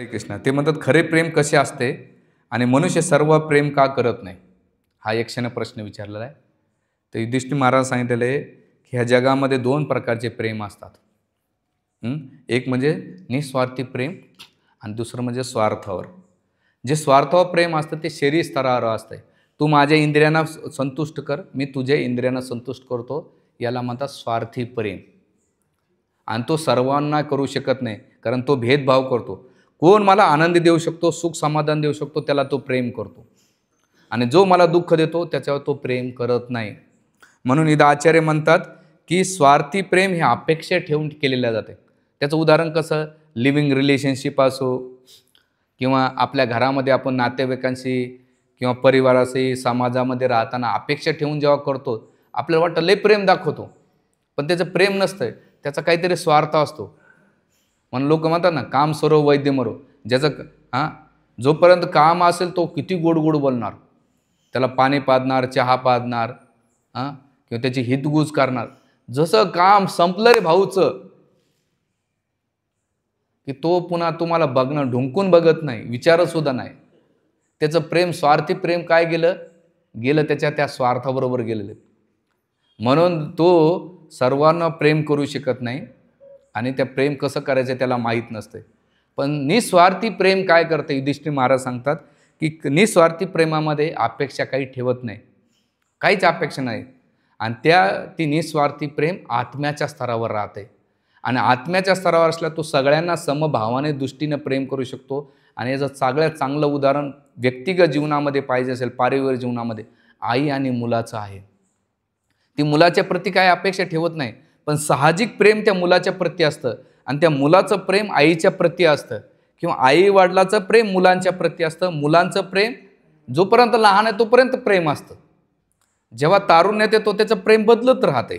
हरे कृष्ण. ते म्हणतात खरे प्रेम कसे असते आणि मनुष्य सर्व प्रेम का करत नाही, हा यक्षाने प्रश्न विचारलेला आहे. तर युधिष्ठिर महाराज सांगितलेलं आहे की ह्या जगामध्ये दोन प्रकारचे प्रेम असतात. एक म्हणजे निस्वार्थी प्रेम आणि दुसरं म्हणजे स्वार्थावर. जे स्वार्थावर प्रेम असतं ते शरीर स्तरावर असतं. तू माझ्या इंद्रियांना संतुष्ट कर, मी तुझ्या इंद्रियांना संतुष्ट करतो, याला म्हणतात स्वार्थी प्रेम. आणि तो सर्वांना करू शकत नाही, कारण तो भेदभाव करतो. कोण मला आनंद देऊ शकतो, सुख समाधान देऊ शकतो, त्याला तो प्रेम करतो. आणि जो मला दुःख देतो त्याच्यावर तो प्रेम करत नाही. म्हणून इथं आचार्य म्हणतात की स्वार्थी प्रेम हे अपेक्षा ठेवून केलेलं जाते. त्याचं उदाहरण कसं, लिव्हिंग रिलेशनशिप असो किंवा आपल्या घरामध्ये आपण नातेवाईकांशी किंवा परिवाराशी समाजामध्ये राहताना अपेक्षा ठेवून जेव्हा करतो, आपल्याला वाटतं लय प्रेम दाखवतो, पण त्याचं प्रेम नसतं, त्याचा काहीतरी स्वार्थ असतो. म्हणून लोक म्हणतात ना, काम सरो वैद्य मरो. ज्याचं जोपर्यंत काम असेल तो किती गोड गोड बोलणार, त्याला पाणी पाजणार, चहा पाजणार, किंवा त्याची हितगुज करणार. जसं काम संपलं रे भाऊचं की तो पुन्हा तुम्हाला बघणं, ढुंकून बघत नाही, विचारसुद्धा नाही. त्याचं प्रेम, स्वार्थी प्रेम काय गेलं त्याच्या त्या स्वार्थाबरोबर गेलेलं. म्हणून तो सर्वांना प्रेम करू शकत नाही आणि त्या प्रेम कसं करायचं त्याला माहीत नसते. पण निस्वार्थी प्रेम काय करते, युधिष्ठिर महाराज सांगतात की निस्वार्थी प्रेमामध्ये अपेक्षा काही ठेवत नाही, काहीच अपेक्षा नाही. आणि ती निस्वार्थी प्रेम आत्म्याच्या स्तरावर राहते. आणि आत्म्याच्या स्तरावर असला तो सगळ्यांना समभावाने दृष्टीनं प्रेम करू शकतो. आणि याचं सगळ्यात चांगलं उदाहरण व्यक्तिगत जीवनामध्ये पाहिजे असेल, पारिवारिक जीवनामध्ये आई आणि मुलाचं आहे. ती मुलाच्या प्रती काय अपेक्षा ठेवत नाही, पण साहजिक प्रेम त्या मुलाच्या प्रती असतं. आणि त्या मुलाचं प्रेम आईच्या प्रती असतं, किंवा आई वडिलाचं प्रेम मुलांच्या प्रती असतं. मुलांचं प्रेम जोपर्यंत लहान आहे तोपर्यंत प्रेम असतं. जेव्हा तारुण्यात येतो त्याचं प्रेम बदलत राहते,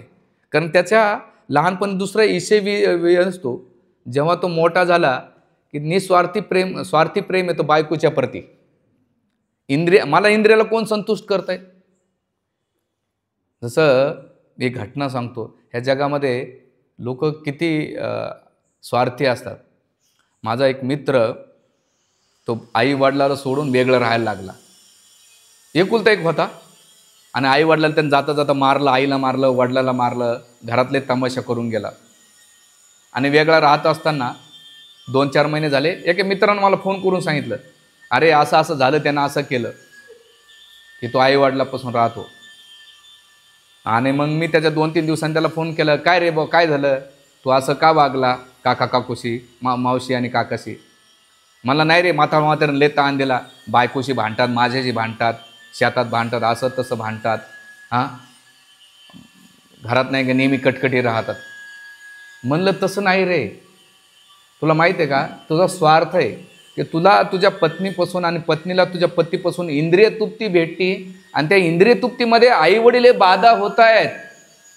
कारण त्याच्या लहानपणी दुसरा विषय असतो. जेव्हा तो मोठा झाला की स्वार्थी प्रेम येतो बायकोच्या प्रती. मला इंद्रियाला कोण संतुष्ट करतंय. जसं एक घटना सांगतो, ह्या जगामध्ये लोक किती स्वार्थी असतात. माझा एक मित्र, तो आई वडिलाला सोडून वेगळं राहायला लागला. एकुलता एक होता आणि आई वडिलाला त्यांनी जाता जाता मारलं, आईला मारलं, वडिलाला मारलं, घरातले तमाशा करून गेला. आणि वेगळा राहत असताना 2-4 महिने झाले, एका मित्रानं मला फोन करून सांगितलं, अरे असं असं झालं, त्यानं असं केलं की तो आई वडिलापासून राहतो. आणि मग मी त्याच्या 2-3 दिवसांनी त्याला फोन केला, काय रे भाऊ काय झालं, तू असं का वागला काकाशी, मावशी आणि काकाशी. मला नाही रे, म्हाताऱ्यानं लय ताण दिला, बायकोशी भांडतात, माझ्याशी भांडतात, शेतात भांडतात, असं तसं भांडतात, घरात नाही का नेहमी कटकटी राहतात. म्हणलं तसं नाही रे, तुला माहीत आहे का, तुझा स्वार्थ आहे की तुला तुझ्या पत्नीपासून आणि पत्नीला तुझ्या पतीपासून इंद्रिय तृप्ती भेटती, आणि त्या इंद्रिय तृप्तीमध्ये आई वडील हे बाधा होत आहेत,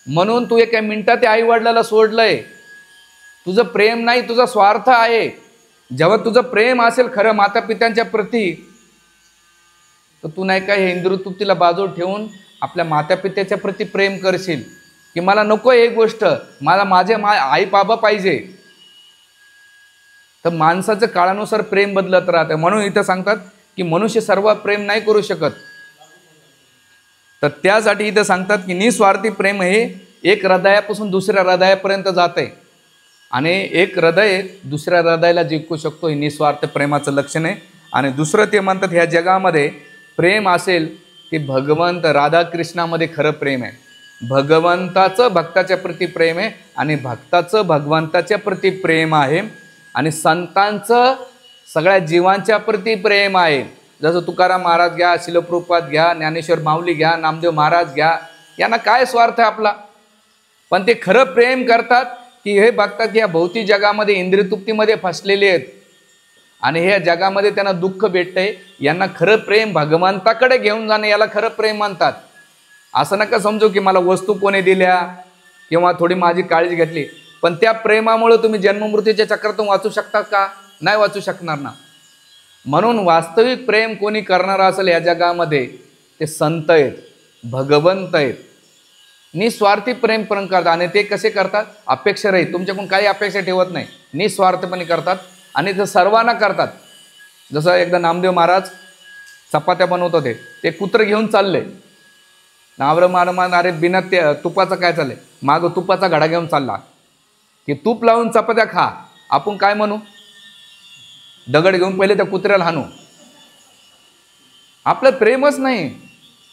म्हणून तू एका मिनिटात त्या आई वडिलाला सोडलंय. तुझं प्रेम नाही, तुझा स्वार्थ आहे. जेव्हा तुझं प्रेम असेल खरं माता पित्यांच्या प्रती, तर तू नाही का हे इंद्रिय तृप्तीला बाजूला ठेवून आपल्या माता पित्याच्या प्रती प्रेम करशील की मला नको एक गोष्ट, मला माझे आई बाबा पाहिजे. तर माणसाचं काळानुसार प्रेम बदलत राहतं. म्हणून इथं सांगतात की मनुष्य सर्व प्रेम नाही करू शकत. तर त्यासाठी इथं सांगतात की निस्वार्थी प्रेम हे एक हृदयापासून दुसऱ्या हृदयापर्यंत जाते, आणि एक हृदय दुसऱ्या हृदयाला जिंकू शकतो. हे निस्वार्थ प्रेमाचं लक्षण आहे. आणि दुसरं ते म्हणतात, ह्या जगामध्ये प्रेम असेल की भगवंत राधाकृष्णामध्ये खरं प्रेम आहे. भगवंताचं भक्ताच्या प्रती प्रेम आहे, आणि भक्ताचं भगवंताच्या प्रती प्रेम आहे, आणि संतांचं सगळ्या जीवांच्या प्रती प्रेम आहे. जसं तुकाराम महाराज घ्या, श्रील प्रभुपाद घ्या, ज्ञानेश्वर माऊली घ्या, नामदेव महाराज घ्या, यांना काय स्वार्थ आहे आपला, पण ते खरं प्रेम करतात की हे बघतात की या भौतिक जगामध्ये इंद्रियतृप्तीमध्ये फसलेले आहेत आणि हे जगामध्ये त्यांना दुःख भेटतंय. यांना खरं प्रेम भगवंताकडे घेऊन जाणं, याला खरं प्रेम म्हणतात. असं नका समजू की मला वस्तू कोणी दिल्या किंवा थोडी माझी काळजी घेतली, पण त्या प्रेमामुळे तुम्ही जन्ममृत्यूच्या चक्रातून वाचू शकता का? नाही वाचू शकणार ना. म्हणून वास्तविक प्रेम कोणी करणार असेल या जगामध्ये, ते संत आहेत, भगवंत आहेत. निस्वार्थी प्रेम करतात, आणि ते कसे करतात, अपेक्षा रहित, तुमच्याकडून काही अपेक्षा ठेवत नाही, निस्वार्थपणे करतात. आणि ते सर्वांना करतात. जसं एकदा नामदेव महाराज चपात्या बनवत होते, ते कुत्रं घेऊन चालले. अरे बिना ते तुपाचं काय चाललंय, मागं तुपाचा घडा घेऊन चालला की तूप लावून चपात्या खा. आपण काय म्हणू, दगड घेऊन पहिले त्या कुत्र्याला हाणू. आपलं प्रेमच नाही.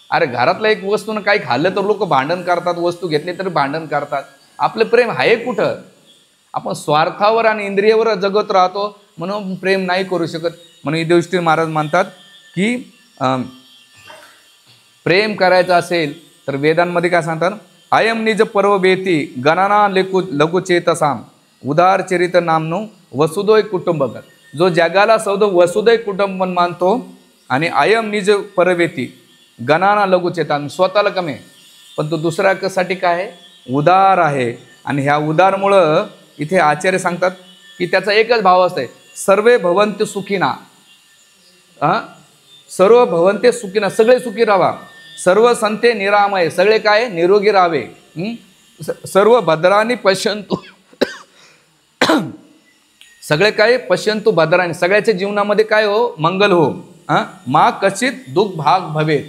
अरे घरातलं एक वस्तूनं काही खाल्लं तर लोक भांडण करतात, वस्तू घेतली तर भांडण करतात. आपलं प्रेम आहे कुठं? आपण स्वार्थावर आणि इंद्रियावर जगत राहतो, म्हणून प्रेम नाही करू शकत. म्हणून युधिष्ठिर महाराज म्हणतात की प्रेम करायचं असेल तर वेदांमध्ये काय सांगतात, अयम निज पर्व बेती गणाना लघुचेतसाम उदार चरित नामनो वसुधैव कुटुंबक. जो जगाला सौद वसुधैव कुटुंब मानतो आणि अयम निज परवेती गणाना लघुचेता, स्वतःला कमी पण तो दुसऱ्यासाठी काय आहे, उदार आहे. आणि ह्या उदारमुळं इथे आचार्य सांगतात की त्याचा एकच भाव असतंय, सर्वे भवन्ति सुखिना. सर्व भवन्ते सुखिना, सगळे सुखी राहा. सर्व संते निरामय, सगळे काय निरोगी राहावे. सर्व भद्रानी पश्यंतु सगळे काय पश्यंतु भद्रानी, सगळ्याच्या जीवनामध्ये काय हो, मंगल हो. मा कचित दुःख भाग भवेत,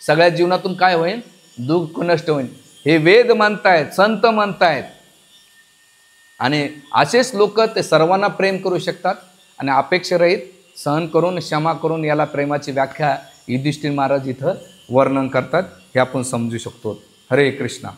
सगळ्या जीवनातून काय होईल, दुःख नष्ट होईल. हे वेद म्हणतायत, संत म्हणतायत. आणि असेच लोक ते सर्वांना प्रेम करू शकतात आणि अपेक्षारहित सहन करून क्षमा करून याला प्रेमाची व्याख्या युधिष्ठिर महाराज इथं वर्णन करतात. हे आपण समजू शकतो. हरे कृष्णा.